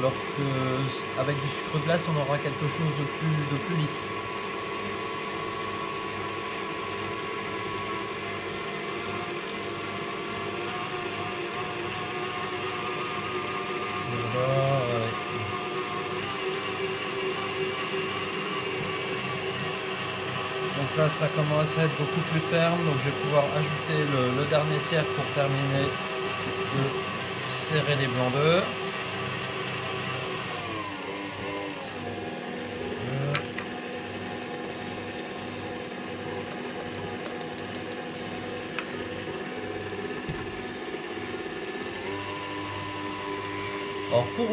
alors qu'avec du sucre glace, on aura quelque chose de plus lisse. Voilà, ouais. Donc là, ça commence à être beaucoup plus ferme, donc je vais pouvoir ajouter le dernier tiers pour terminer de serrer les blancs d'œufs. Alors pour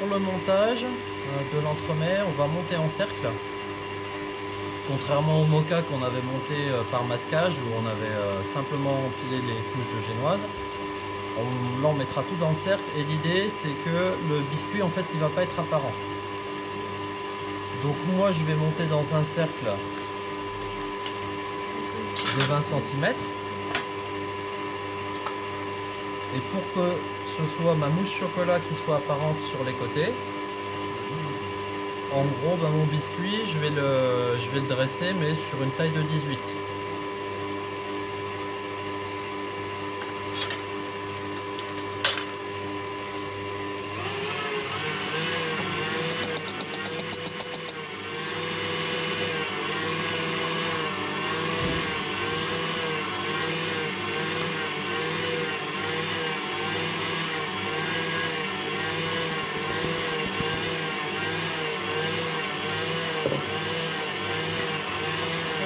le montage de l'entremet, on va monter en cercle. Contrairement au moka qu'on avait monté par masquage, où on avait simplement empilé les couches de génoise. Là on mettra tout dans le cercle et l'idée c'est que le biscuit en fait il va pas être apparent. Donc moi je vais monter dans un cercle de 20 cm. Et pour que ce soit ma mousse chocolat qui soit apparente sur les côtés, en gros mon biscuit je vais le dresser mais sur une taille de 18.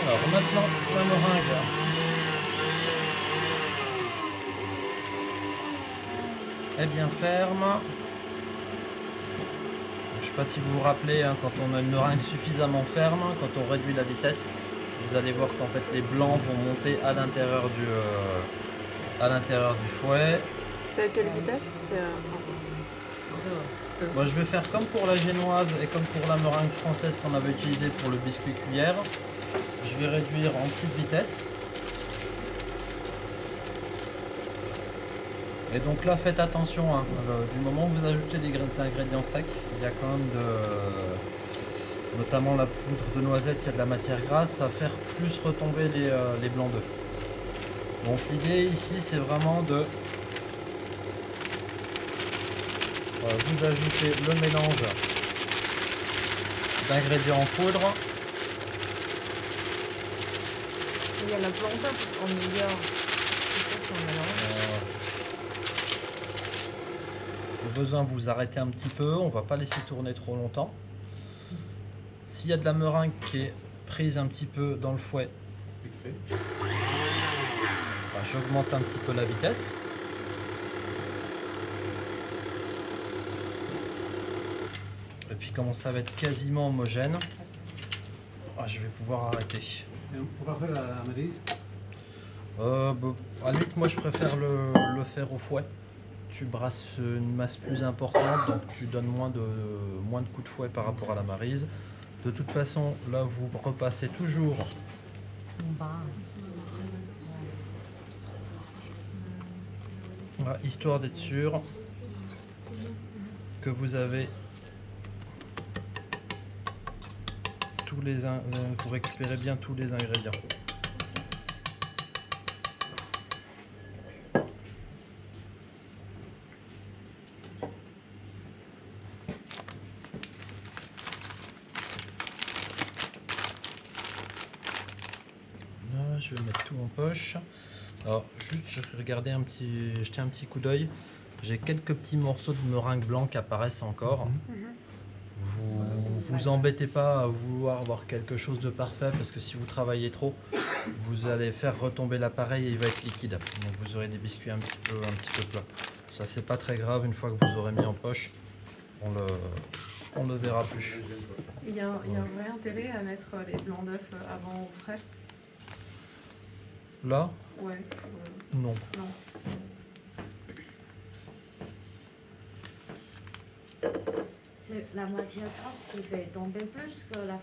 Alors maintenant la meringue. Est bien ferme. Je ne sais pas si vous vous rappelez, hein, quand on a une meringue suffisamment ferme, quand on réduit la vitesse, vous allez voir qu'en fait les blancs vont monter à l'intérieur du fouet. C'est à quelle vitesse? Moi, je vais faire comme pour la génoise et comme pour la meringue française qu'on avait utilisée pour le biscuit cuillère. Je vais réduire en petite vitesse. Et donc là, faites attention, hein, du moment où vous ajoutez des ingrédients secs, il y a quand même notamment la poudre de noisette, il y a de la matière grasse, ça va faire plus retomber les blancs d'œufs. Donc l'idée ici, c'est vraiment de vous ajoutez le mélange d'ingrédients en poudre. Il y a la planta en milieu. Au besoin, vous arrêtez un petit peu, on va pas laisser tourner trop longtemps. S'il y a de la meringue qui est prise un petit peu dans le fouet, j'augmente un petit peu la vitesse. Et puis comme ça va être quasiment homogène, je vais pouvoir arrêter. Pourquoi faire la maryse? À la limite, moi je préfère le faire au fouet. Tu brasses une masse plus importante, donc tu donnes moins de coups de fouet par rapport à la maryse. De toute façon, là vous repassez toujours histoire d'être sûr que vous avez vous récupérez bien tous les ingrédients. Là, je vais mettre tout en poche. Alors juste je vais regarder jeter un petit coup d'œil. J'ai quelques petits morceaux de meringue blanc qui apparaissent encore. Vous embêtez pas à vouloir avoir quelque chose de parfait parce que si vous travaillez trop, vous allez faire retomber l'appareil et il va être liquide. Donc vous aurez des biscuits un petit peu plats. Ça c'est pas très grave, une fois que vous aurez mis en poche, on le verra plus. Il y a un vrai intérêt à mettre les blancs d'œufs avant au frais. Là? Ouais. Non. Non. C'est la matière grasse qui fait tomber plus que la...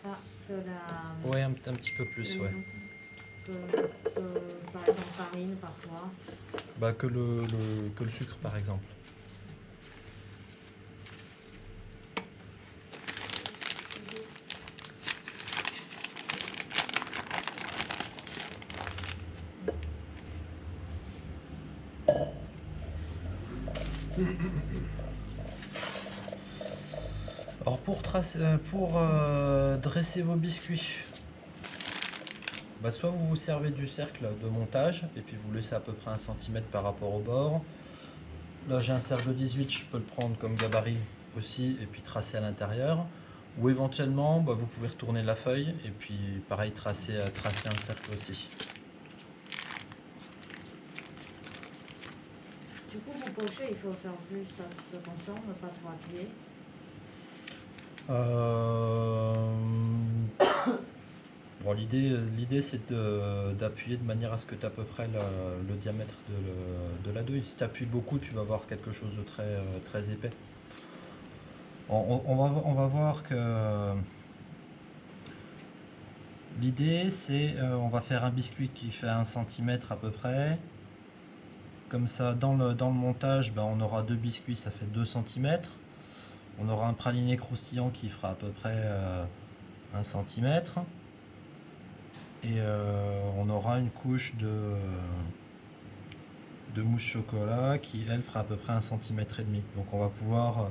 Ouais, un petit peu plus, ouais. Que par exemple farine parfois. Que le sucre par exemple. Alors pour dresser vos biscuits, soit vous vous servez du cercle de montage et puis vous laissez à peu près 1 cm par rapport au bord. Là j'ai un cercle de 18, je peux le prendre comme gabarit aussi et puis tracer à l'intérieur. Ou éventuellement vous pouvez retourner la feuille et puis pareil tracer un cercle aussi. Du coup, pour pocher, il faut faire plus attention, ne pas trop appuyer. Bon, l'idée c'est d'appuyer de manière à ce que tu aies à peu près le diamètre de la douille. Si tu appuies beaucoup, tu vas avoir quelque chose de très épais. On va voir que l'idée c'est on va faire un biscuit qui fait 1 cm à peu près. Comme ça, dans le montage, on aura 2 biscuits, ça fait 2 cm. On aura un praliné croustillant qui fera à peu près 1 cm. Et on aura une couche de mousse chocolat qui, elle, fera à peu près 1,5 cm. Donc on va pouvoir,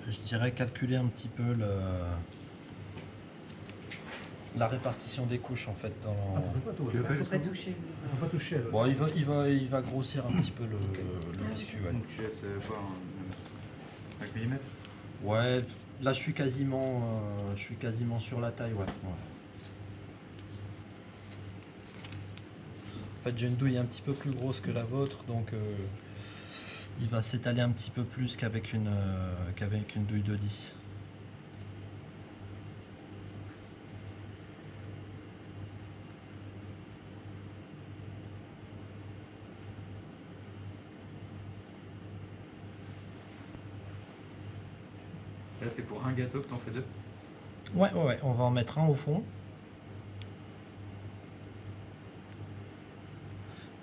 je dirais, calculer un petit peu la répartition des couches en fait dans. Faut pas toucher. Faut pas toucher. Bon, il va grossir un petit peu le biscuit. Ouais. Donc tu laisses quoi, 5 mm? Ouais, là je suis quasiment sur la taille, ouais. En fait, j'ai une douille un petit peu plus grosse que la vôtre, donc il va s'étaler un petit peu plus qu'avec une douille de 10. Là c'est pour un gâteau que t'en fais 2? Ouais, on va en mettre un au fond.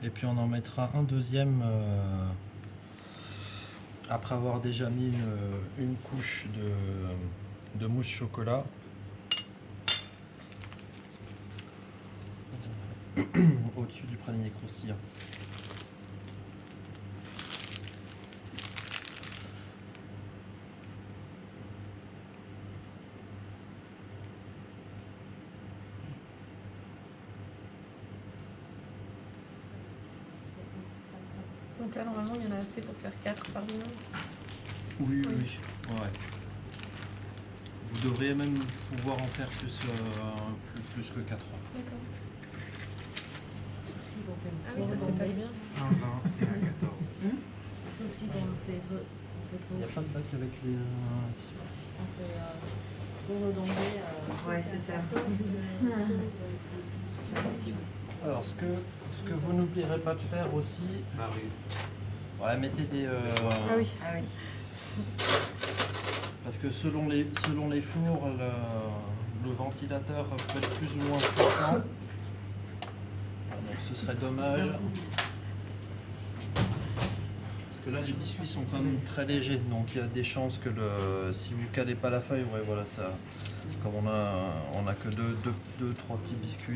Et puis on en mettra un deuxième après avoir déjà mis une couche de mousse chocolat. Au-dessus du praliné croustillant. Donc là, normalement, il y en a assez pour faire 4 par binôme. Oui. Ouais. Vous devriez même pouvoir en faire plus que 4. D'accord. Si on fait Ah oui, ça trop s'étale relever. bien. Un 20 et un 14. Sauf si on fait trop. Il n'y a pas de bac avec les. On fait trop redondé. Ouais, c'est ça. Alors, ce que vous n'oublierez pas de faire aussi, Bah oui. ouais, mettez des. Ah oui. Ah oui. Parce que selon les fours, le ventilateur peut être plus ou moins puissant. Donc ce serait dommage. Parce que là, les biscuits sont quand même très légers, donc il y a des chances que si vous calez pas la feuille, ouais, voilà, ça. Comme on a que deux, trois petits biscuits.